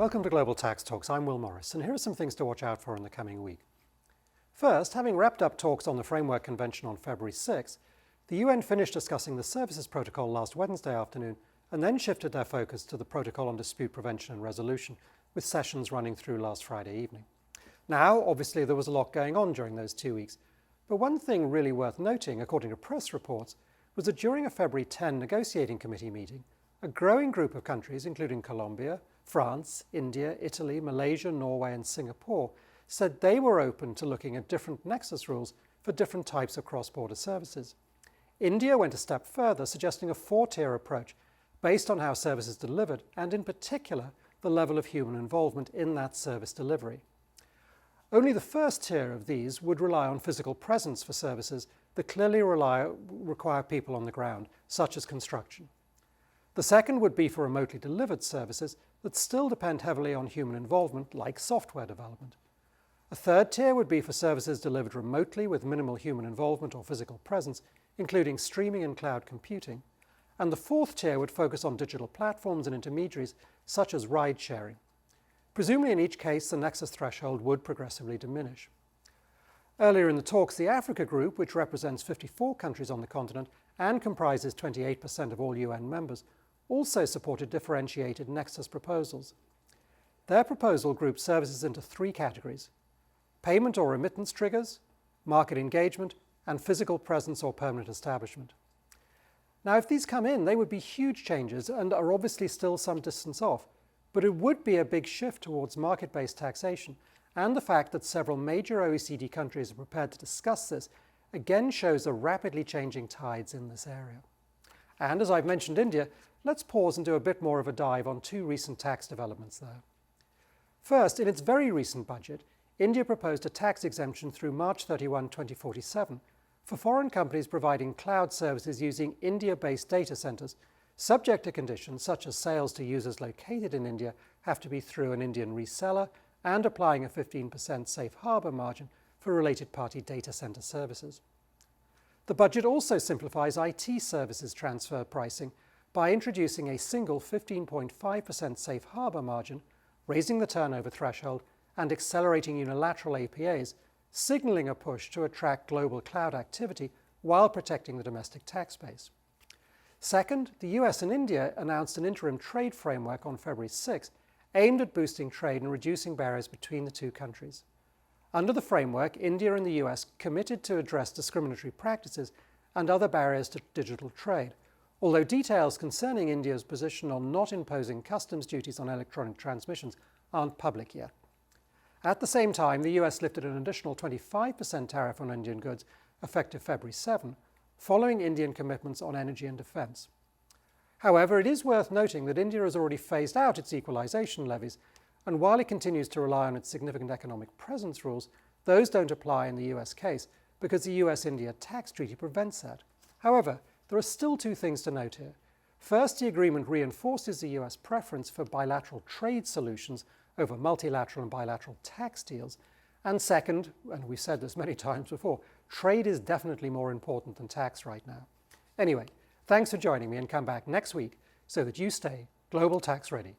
Welcome to Global Tax Talks. I'm Will Morris, and here are some things to watch out for in the coming week. First, having wrapped up talks on the Framework Convention on February 6, the UN finished discussing the Services Protocol last Wednesday afternoon and then shifted their focus to the Protocol on Dispute Prevention and Resolution, with sessions running through last Friday evening. Now, obviously, there was a lot going on during those 2 weeks, but one thing really worth noting, according to press reports, was that during a February 10 negotiating committee meeting, a growing group of countries, including Colombia, France, India, Italy, Malaysia, Norway, and Singapore, said they were open to looking at different nexus rules for different types of cross-border services. India went a step further, suggesting a four-tier approach based on how services delivered, and in particular, the level of human involvement in that service delivery. Only the first tier of these would rely on physical presence for services that clearly require people on the ground, such as construction. The second would be for remotely delivered services that still depend heavily on human involvement, like software development. A third tier would be for services delivered remotely with minimal human involvement or physical presence, including streaming and cloud computing. And the fourth tier would focus on digital platforms and intermediaries, such as ride sharing. Presumably in each case, the nexus threshold would progressively diminish. Earlier in the talks, the Africa Group, which represents 54 countries on the continent and comprises 28% of all UN members, also supported differentiated nexus proposals. Their proposal grouped services into three categories: payment or remittance triggers, market engagement, and physical presence or permanent establishment. Now, if these come in, they would be huge changes and are obviously still some distance off, but it would be a big shift towards market-based taxation, and the fact that several major OECD countries are prepared to discuss this again shows the rapidly changing tides in this area. And as I've mentioned India, let's pause and do a bit more of a dive on two recent tax developments there. First, in its very recent budget, India proposed a tax exemption through March 31, 2047 for foreign companies providing cloud services using India-based data centers, subject to conditions such as sales to users located in India have to be through an Indian reseller and applying a 15% safe harbor margin for related party data center services. The budget also simplifies IT services transfer pricing by introducing a single 15.5% safe harbor margin, raising the turnover threshold, and accelerating unilateral APAs, signaling a push to attract global cloud activity while protecting the domestic tax base. Second, the US and India announced an interim trade framework on February 6, aimed at boosting trade and reducing barriers between the two countries. Under the framework, India and the US committed to address discriminatory practices and other barriers to digital trade, although details concerning India's position on not imposing customs duties on electronic transmissions aren't public yet. At the same time, the US lifted an additional 25% tariff on Indian goods effective February 7, following Indian commitments on energy and defense. However, it is worth noting that India has already phased out its equalization levies, and while it continues to rely on its significant economic presence rules, those don't apply in the US case because the US-India tax treaty prevents that. However, there are still two things to note here. First, the agreement reinforces the US preference for bilateral trade solutions over multilateral and bilateral tax deals. And second, and we've said this many times before, trade is definitely more important than tax right now. Anyway, thanks for joining me, and come back next week so that you stay global tax ready.